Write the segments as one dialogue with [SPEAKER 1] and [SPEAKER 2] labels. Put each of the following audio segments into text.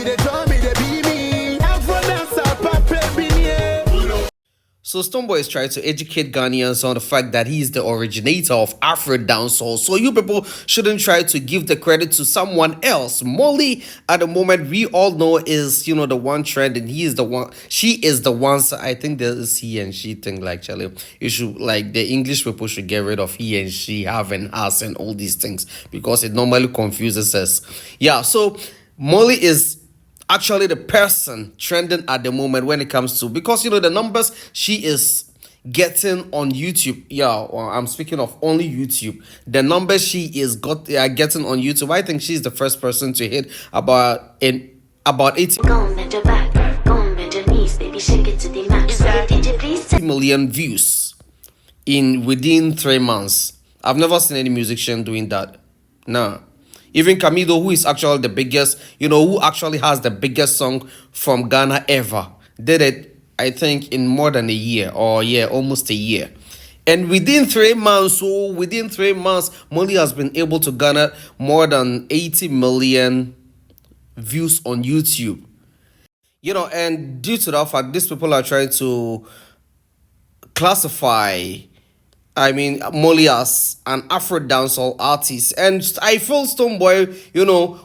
[SPEAKER 1] they draw me, they be me. Afro Dancehall Papa be me.
[SPEAKER 2] So Stonebwoy is trying to educate Ghanaians on the fact that he is the originator of Afro Dancehall. So you people shouldn't try to give the credit to someone else. Moliy, at the moment, we all know is, the one trend, and he is the one, she is the one. So I think there is he and she thing, like, Charlie. You should, like, the English people should get rid of he and she, have and us, and all these things, because it normally confuses us. Yeah, so Moliy is actually the person trending at the moment when it comes to, because the numbers she is getting on YouTube. Yeah, well, I'm speaking of only YouTube. The numbers she is getting on YouTube, I think she's the first person to hit about 80 million views within 3 months. I've never seen any musician doing that. Nah. Even Camido, who is actually the biggest, who actually has the biggest song from Ghana ever, did it, I think, in more than a year, or almost a year. And within 3 months, Moliy has been able to garner more than 80 million views on YouTube. And due to that fact, these people are trying to classify Moliy as an Afro dancehall artist. And I feel Stonebwoy,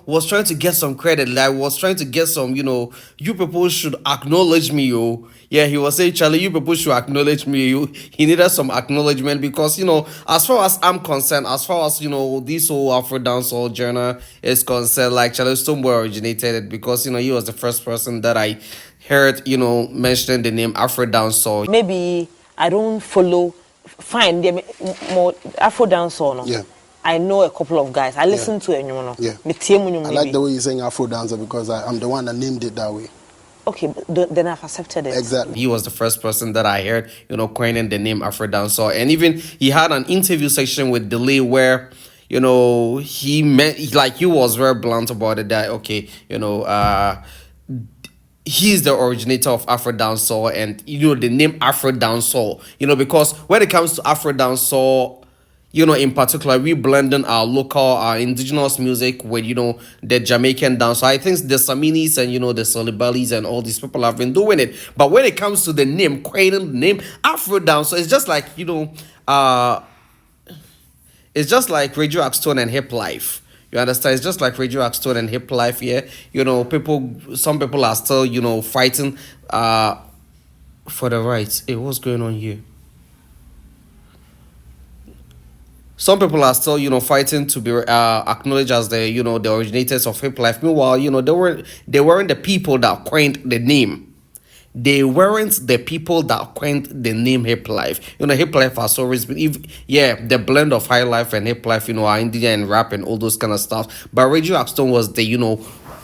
[SPEAKER 2] was trying to get some credit. Like, was trying to get some, you people should acknowledge me, yo. Yeah, he was saying, Charlie, you people should acknowledge me, yo. He needed some acknowledgement because, as far as I'm concerned, as far as, this whole Afro dancehall journal is concerned, like, Charlie, Stonebwoy originated it because, he was the first person that I heard, mentioning the name Afro dancehall.
[SPEAKER 3] Maybe I don't follow. Fine, more Afro dancehall. No?
[SPEAKER 4] Yeah.
[SPEAKER 3] I know a couple of guys. I listen to it.
[SPEAKER 4] Yeah. I like the way you're saying Afro dancer because I'm the one that named it that way.
[SPEAKER 3] Okay, then I've accepted it.
[SPEAKER 4] Exactly.
[SPEAKER 2] He was the first person that I heard, coining the name Afro dancehall, and even he had an interview section with Delay where, he was very blunt about it that he's the originator of Afro dancehall, and the name Afro dancehall, because when it comes to Afro dancehall, in particular, we blending our indigenous music with the Jamaican dance. So I think the Saminis and the Solibalis and all these people have been doing it. But when it comes to the name, coining the name Afro dancehall, it's just like it's just like Radio Axstone and Hip Life. You understand? It's just like Radio Axstone and Hip Life, yeah. Some people are still, fighting for the rights. Hey, what's going on here? Some people are still, fighting to be acknowledged as the, the originators of Hip Life. Meanwhile, they weren't the people that coined the name. They weren't the people that coined the name Hip Life. Hip Life has always been, the blend of high life and hip life, are Indian and rap and all those kind of stuff. But Radio Axstone was the,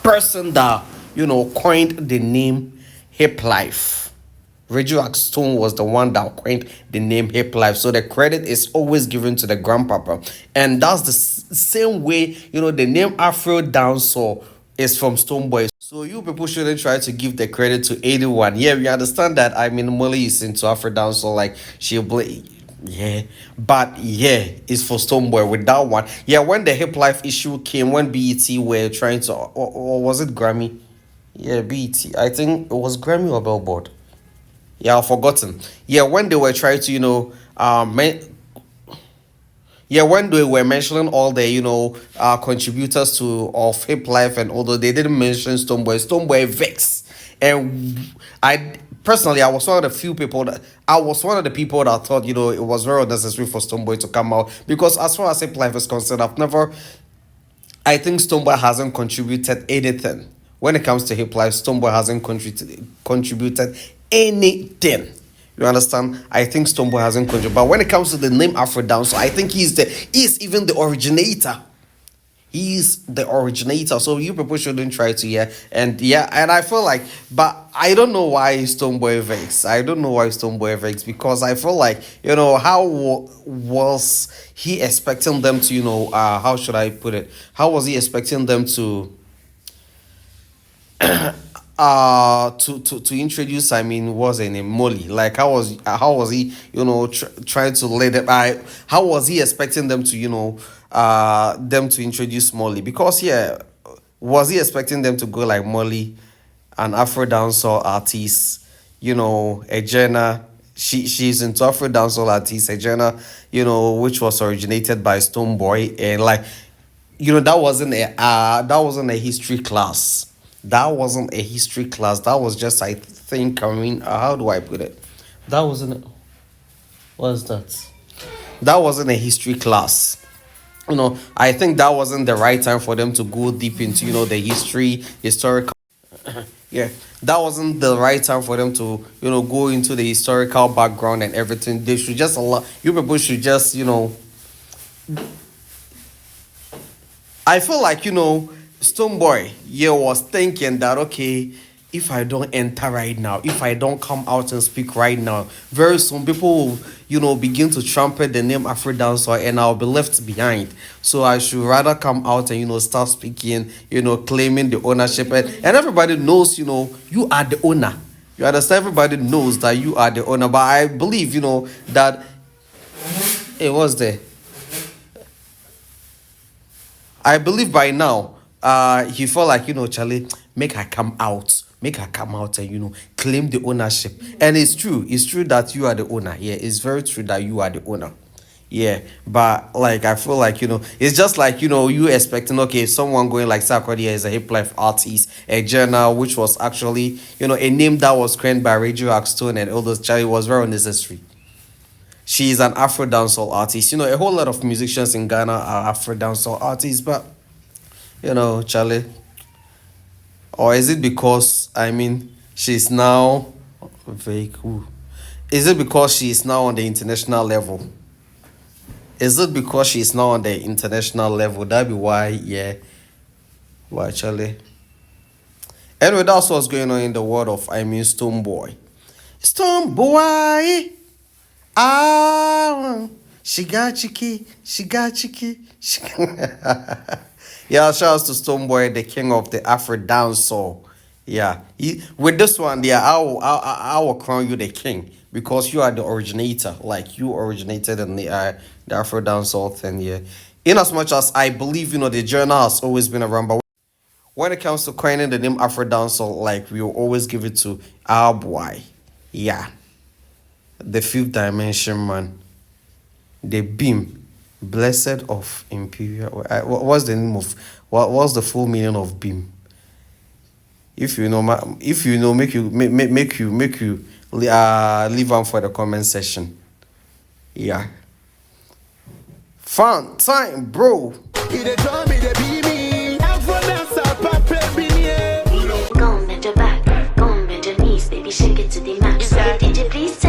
[SPEAKER 2] person that, coined the name Hip Life. Radio Axstone was the one that coined the name Hip Life. So the credit is always given to the grandpapa. And that's the same way, the name Afro Dancehall is from Stonebwoy. So you people shouldn't try to give the credit to anyone. Yeah, we understand that. Moliy is into Afro dancehall, like it's for Stonebwoy with that one. Yeah, when the Hip Life issue came, when BET were trying to, or was it Grammy? Yeah, BET. I think it was Grammy or Billboard. Yeah, I've forgotten. Yeah, when they were trying to, when they were mentioning all the, contributors of Hip Life, and although they didn't mention Stonebwoy vexed. And I was one of the people that thought, it was very unnecessary for Stonebwoy to come out. Because as far as Hip Life is concerned, I think Stonebwoy hasn't contributed anything. When it comes to Hip Life, Stonebwoy hasn't contributed anything. You understand? I think Stonebwoy hasn't contributed. But when it comes to the name Afro Dancehall, I think he's even the originator. He's the originator. So you people shouldn't try to, and I feel like, but I don't know why Stonebwoy vexed. Because I feel like, how was he expecting them to, how should I put it? How was he expecting them to to introduce, what's her name, Moliy? Like, how was he, trying to let them, how was he expecting them to, them to introduce Moliy? Because Was he expecting them to go like Molly, an Afro dancehall artist? You know, Ejena. She's into Afro dancehall artist Ejena. You know, which was originated by Stonebwoy, and like, you know, that wasn't a history class. That wasn't a history class. That was just, I think, I mean, how do I put it? That wasn't. What's that? That wasn't a history class. You know, I think that wasn't the right time for them to go deep into, you know, the historical. Yeah, that wasn't the right time for them to, you know, go into the historical background and everything. They should just allow you people should just, you know, I feel like, you know, Stonebwoy, yeah, was thinking that, okay, if I don't enter right now, if I don't come out and speak right now, very soon people will, you know, begin to trumpet the name Afro Dancehall and I'll be left behind. So I should rather come out and, you know, start speaking, you know, claiming the ownership. And everybody knows, you know, you are the owner. You understand? Everybody knows that you are the owner. But I believe, you know, that it was there. I believe by now, he felt like, you know, Charlie, make her come out. Make her come out and, you know, claim the ownership. And it's true. It's true that you are the owner. Yeah, it's very true that you are the owner. Yeah, but like I feel like, you know, it's just like, you know, you expecting, okay, someone going like Sarkodie is a hip life artist, a journal, which was actually, you know, a name that was coined by Radio Stone and all those. Charlie, was very unnecessary. She is an Afro dancehall artist. You know, a whole lot of musicians in Ghana are Afro dancehall artists, but you know, Charlie. Or is it because, I mean, she's now very cool? Is it because she is now on the international level? Is it because she is now on the international level? That'd be why, yeah. Why, Charlie? Anyway, that's what's going on in the world of, I mean, Stonebwoy. Stonebwoy! Ah, she got cheeky, she got cheeky. Yeah, shout out to Stonebwoy, the king of the Afro dancehall. Yeah, with this one, yeah, I will crown you the king because you are the originator. Like you originated in the Afro dancehall thing. Yeah, in as much as I believe, you know, the journal has always been around, but when it comes to coining the name Afro dancehall, like we will always give it to our boy. Yeah, the fifth dimension man, the beam, blessed of imperial. What's the name of what's the full meaning of beam? If you know, make you leave on for the comment section. Yeah, fun time, bro.
[SPEAKER 1] He dey draw me, dey be me. Afro Dancehall From Moliy.
[SPEAKER 5] Go on, bend your back, go on, bend your knees, baby, shake it to the max. DJ, please.